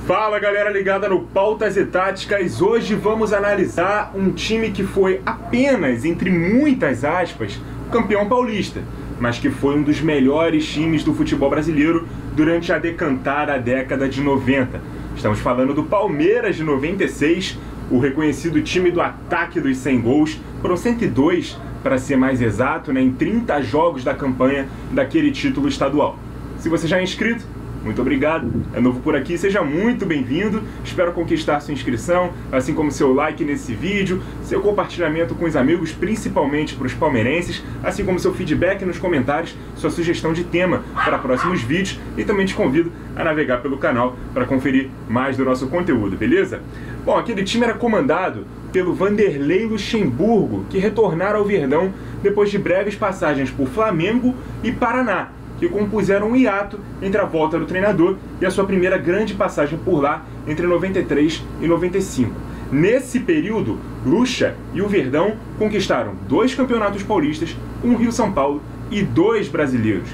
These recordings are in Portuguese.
Fala galera ligada no Pautas e Táticas, hoje vamos analisar um time que foi apenas, entre muitas aspas, campeão paulista, mas que foi um dos melhores times do futebol brasileiro durante a decantada década de 90. Estamos falando do Palmeiras de 96, o reconhecido time do ataque dos 100 gols, foram 102 para ser mais exato, em 30 jogos da campanha daquele título estadual. Se você já é inscrito, muito obrigado, é novo por aqui, seja muito bem-vindo, espero conquistar sua inscrição, assim como seu like nesse vídeo, seu compartilhamento com os amigos, principalmente para os palmeirenses, assim como seu feedback nos comentários, sua sugestão de tema para próximos vídeos e também te convido a navegar pelo canal para conferir mais do nosso conteúdo, beleza? Bom, aquele time era comandado pelo Vanderlei Luxemburgo, que retornara ao Verdão depois de breves passagens por Flamengo e Paraná, que compuseram um hiato entre a volta do treinador e a sua primeira grande passagem por lá entre 93 e 95. Nesse período, Lucha e o Verdão conquistaram 2 campeonatos paulistas, um Rio-São Paulo e 2 brasileiros.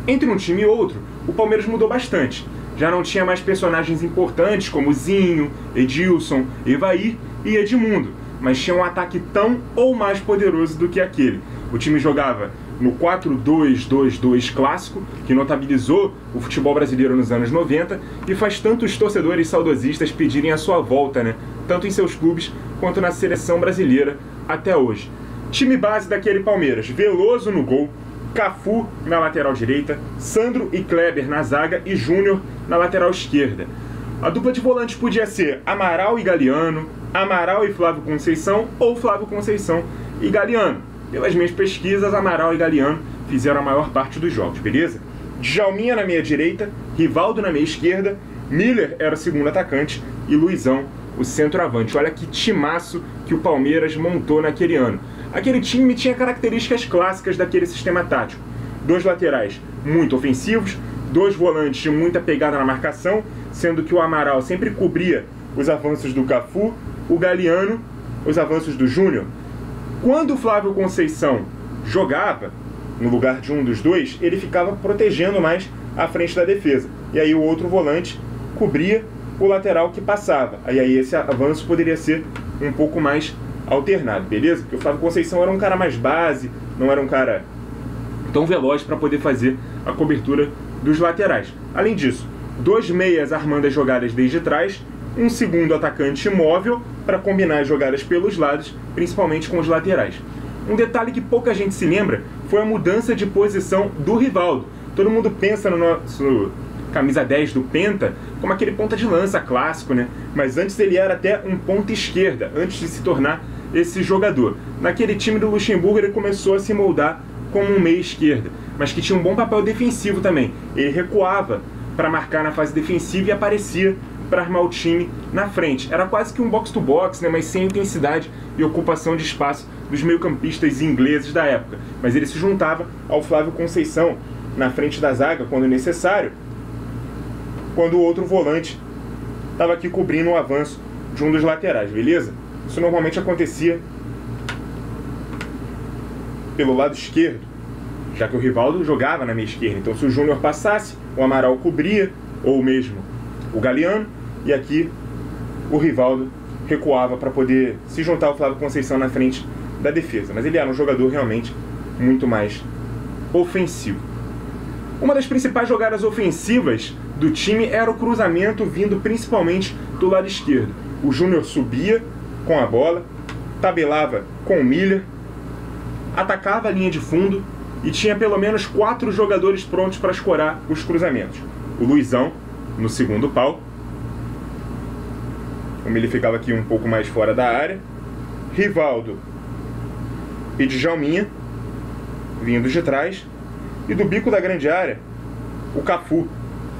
Entre um time e outro, o Palmeiras mudou bastante. Já não tinha mais personagens importantes como Zinho, Edilson, Evair e Edmundo, mas tinha um ataque tão ou mais poderoso do que aquele. O time jogava no 4-2-2-2 clássico, que notabilizou o futebol brasileiro nos anos 90 e faz tantos torcedores saudosistas pedirem a sua volta, tanto em seus clubes quanto na seleção brasileira até hoje. Time base daquele Palmeiras: Veloso no gol, Cafu na lateral direita, Sandro e Kleber na zaga e Júnior na lateral esquerda. A dupla de volantes podia ser Amaral e Galeano, Amaral e Flávio Conceição ou Flávio Conceição e Galeano. Pelas minhas pesquisas, Amaral e Galeano fizeram a maior parte dos jogos, beleza? Djalminha na meia direita, Rivaldo na meia esquerda, Miller era o segundo atacante e Luizão o centroavante. Olha que timaço que o Palmeiras montou naquele ano. Aquele time tinha características clássicas daquele sistema tático. 2 laterais muito ofensivos, 2 volantes de muita pegada na marcação, sendo que o Amaral sempre cobria os avanços do Cafu, o Galeano os avanços do Júnior. Quando o Flávio Conceição jogava no lugar de um dos dois, ele ficava protegendo mais a frente da defesa. E aí o outro volante cobria o lateral que passava. Aí esse avanço poderia ser um pouco mais alternado, beleza? Porque o Flávio Conceição era um cara mais base, não era um cara tão veloz para poder fazer a cobertura dos laterais. Além disso, 2 meias armando as jogadas desde trás, um segundo atacante móvel para combinar as jogadas pelos lados, principalmente com os laterais. Um detalhe que pouca gente se lembra foi a mudança de posição do Rivaldo. Todo mundo pensa no nosso camisa 10 do Penta como aquele ponta de lança clássico, Mas antes ele era até um ponta esquerda, antes de se tornar esse jogador. Naquele time do Luxemburgo ele começou a se moldar como um meia esquerda, mas que tinha um bom papel defensivo também. Ele recuava para marcar na fase defensiva e aparecia para armar o time na frente. Era quase que um box-to-box, mas sem intensidade e ocupação de espaço dos meio-campistas ingleses da época. Mas ele se juntava ao Flávio Conceição na frente da zaga quando necessário, quando o outro volante estava aqui cobrindo o avanço de um dos laterais, beleza? Isso normalmente acontecia pelo lado esquerdo, já que o Rivaldo jogava na meia esquerda. Então se o Júnior passasse, o Amaral cobria, ou mesmo o Galeano, e aqui o Rivaldo recuava para poder se juntar ao Flávio Conceição na frente da defesa. Mas ele era um jogador realmente muito mais ofensivo. Uma das principais jogadas ofensivas do time era o cruzamento vindo principalmente do lado esquerdo. O Júnior subia com a bola, tabelava com o Miller, atacava a linha de fundo e tinha pelo menos 4 jogadores prontos para escorar os cruzamentos. O Luizão no segundo pau, como ele ficava aqui um pouco mais fora da área, Rivaldo e Djalminha vindo de trás, e do bico da grande área o Cafu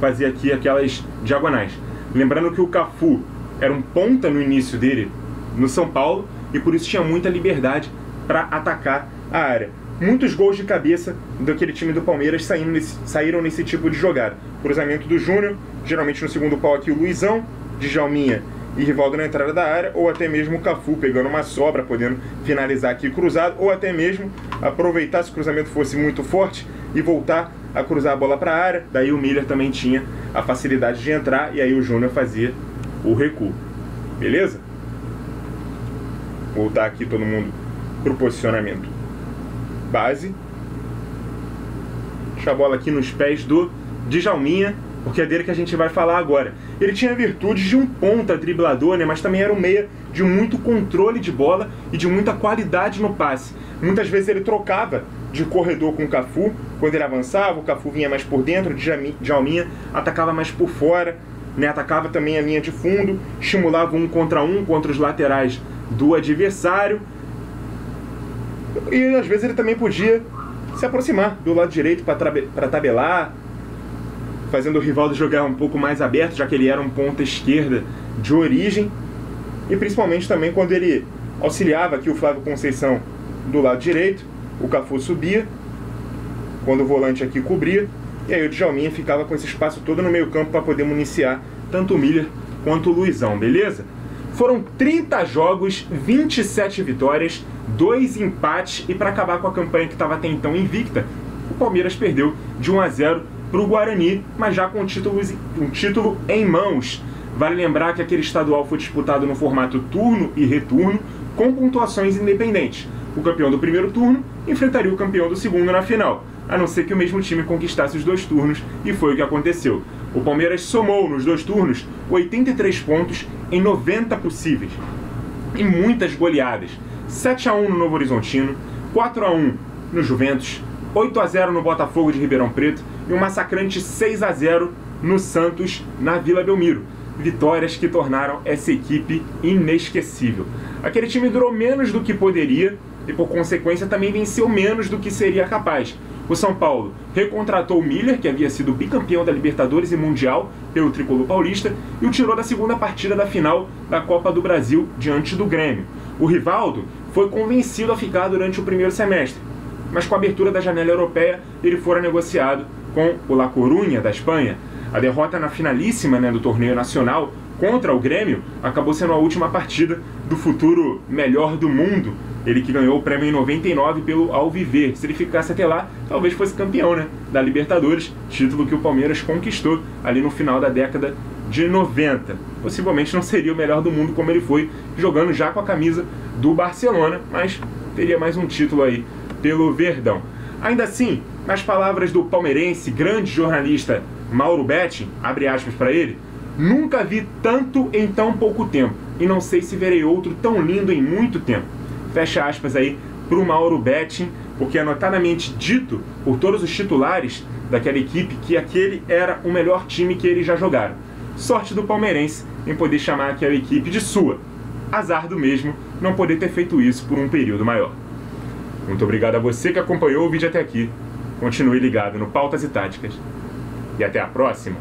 fazia aqui aquelas diagonais. Lembrando que o Cafu era um ponta no início dele no São Paulo e por isso tinha muita liberdade para atacar a área. Muitos gols de cabeça daquele time do Palmeiras saíram nesse tipo de jogada. Cruzamento do Júnior, geralmente no segundo pau aqui o Luizão, Djalminha e Rivaldo na entrada da área, ou até mesmo o Cafu pegando uma sobra, podendo finalizar aqui cruzado, ou até mesmo aproveitar se o cruzamento fosse muito forte e voltar a cruzar a bola para a área, daí o Miller também tinha a facilidade de entrar e aí o Júnior fazia o recuo. Beleza? Voltar aqui todo mundo para o posicionamento base. Deixa a bola aqui nos pés do Djalminha, porque é dele que a gente vai falar agora. Ele tinha virtudes de um ponta driblador, né, mas também era um meia de muito controle de bola e de muita qualidade no passe. Muitas vezes ele trocava de corredor com o Cafu. Quando ele avançava, o Cafu vinha mais por dentro, o Djalminha atacava mais por fora, né, atacava também a linha de fundo, estimulava um contra os laterais do adversário. E às vezes ele também podia se aproximar do lado direito para tabelar, fazendo o Rivaldo jogar um pouco mais aberto, já que ele era um ponta esquerda de origem. E principalmente também quando ele auxiliava aqui o Flávio Conceição do lado direito, o Cafu subia, quando o volante aqui cobria, e aí o Djalminha ficava com esse espaço todo no meio campo para poder municiar tanto o Miller quanto o Luizão, beleza? Foram 30 jogos, 27 vitórias, 2 empates, e para acabar com a campanha que estava até então invicta, o Palmeiras perdeu de 1-0 para o Guarani, mas já com um título em mãos. Vale lembrar que aquele estadual foi disputado no formato turno e retorno, com pontuações independentes. O campeão do primeiro turno enfrentaria o campeão do segundo na final, a não ser que o mesmo time conquistasse os 2 turnos, e foi o que aconteceu. O Palmeiras somou nos 2 turnos 83 pontos em 90 possíveis, e muitas goleadas. 7-1 no Novo Horizontino, 4-1 no Juventus, 8-0 no Botafogo de Ribeirão Preto e um massacrante 6-0 no Santos, na Vila Belmiro. Vitórias que tornaram essa equipe inesquecível. Aquele time durou menos do que poderia e, por consequência, também venceu menos do que seria capaz. O São Paulo recontratou o Miller, que havia sido bicampeão da Libertadores e Mundial pelo Tricolor Paulista, e o tirou da segunda partida da final da Copa do Brasil diante do Grêmio. O Rivaldo foi convencido a ficar durante o primeiro semestre, mas com a abertura da janela europeia ele fora negociado com o La Coruña da Espanha. A derrota na finalíssima, né, do torneio nacional contra o Grêmio acabou sendo a última partida do futuro melhor do mundo, ele que ganhou o prêmio em 99 pelo Alviverde. Se ele ficasse até lá, talvez fosse campeão, né, da Libertadores, título que o Palmeiras conquistou ali no final da década de 90. Possivelmente não seria o melhor do mundo como ele foi, jogando já com a camisa do Barcelona, mas teria mais um título aí pelo Verdão. Ainda assim, nas palavras do palmeirense, grande jornalista Mauro Betting, abre aspas para ele: "Nunca vi tanto em tão pouco tempo, e não sei se verei outro tão lindo em muito tempo." Fecha aspas aí para o Mauro Betting, porque é notadamente dito por todos os titulares daquela equipe que aquele era o melhor time que eles já jogaram. Sorte do palmeirense em poder chamar aquela equipe de sua. Azar do mesmo não poder ter feito isso por um período maior. Muito obrigado a você que acompanhou o vídeo até aqui. Continue ligado no Pautas e Táticas. E até a próxima!